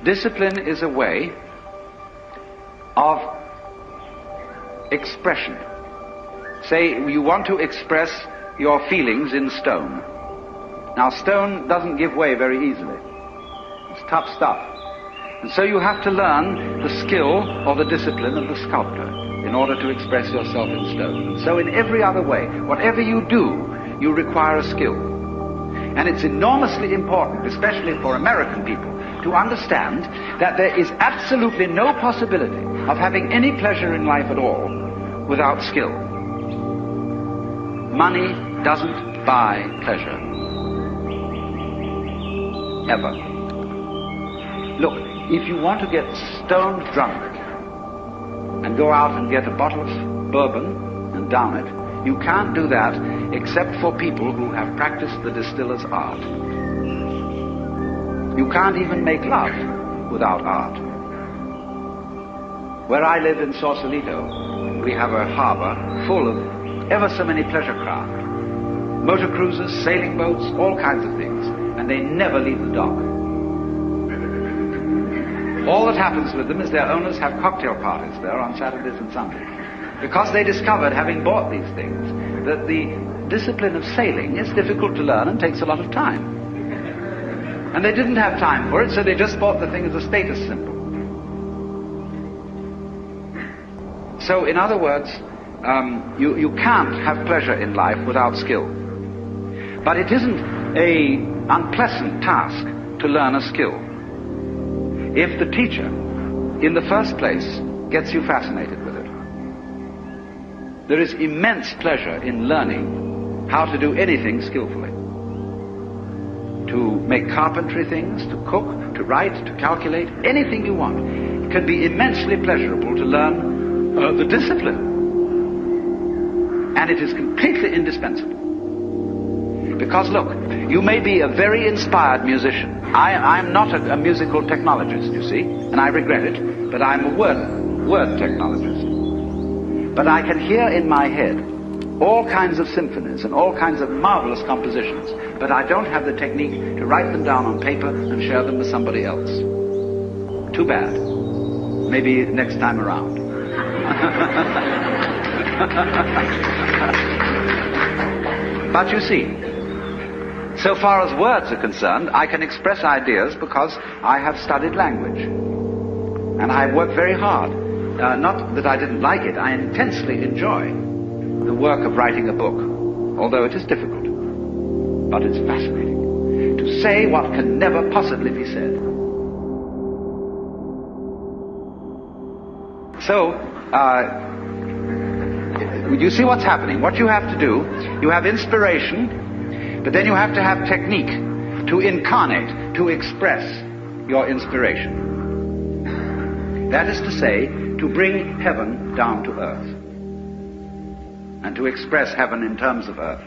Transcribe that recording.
Discipline is a way of expression. Say you want to express your feelings in stone. Now, stone doesn't give way very easily. It's tough stuff. And so you have to learn the skill or the discipline of the sculptor in order to express yourself in stone. And so in every other way, whatever you do, you require a skill. And it's enormously important, especially for American people, to understand that there is absolutely no possibility of having any pleasure in life at all without skill. Money doesn't buy pleasure. Ever. Look, if you want to get stone drunk and go out and get a bottle of bourbon and down it, you can't do that except for people who have practiced the distiller's art. You can't even make love without art. Where I live in Sausalito, we have a harbor full of ever so many pleasure craft. Motor cruisers, sailing boats, all kinds of things. And they never leave the dock. All that happens with them is their owners have cocktail parties there on Saturdays and Sundays. Because they discovered, having bought these things, that the discipline of sailing is difficult to learn and takes a lot of time. And they didn't have time for it, so they just bought the thing as a status symbol. So, in other words, you can't have pleasure in life without skill. But it isn't an unpleasant task to learn a skill if the teacher, in the first place, gets you fascinated with it. There is immense pleasure in learning how to do anything skillfully. To make carpentry things, to cook, to write, to calculate, anything you want. It can be immensely pleasurable to learn the discipline. And it is completely indispensable. Because look, you may be a very inspired musician. I'm not a musical technologist, you see, and I regret it, but I'm a word technologist. But I can hear in my head all kinds of symphonies and all kinds of marvelous compositions, but I don't have the technique to write them down on paper and share them with somebody else. Too bad. Maybe next time around. But you see, so far as words are concerned, I can express ideas because I have studied language. And I work very hard. Not that I didn't like it, I intensely enjoy the work of writing a book, although it is difficult. But it's fascinating to say what can never possibly be said. So, you see what's happening. What you have to do, you have inspiration, but then you have to have technique to incarnate, to express your inspiration. That is to say, to bring heaven down to earth. And to express heaven in terms of earth.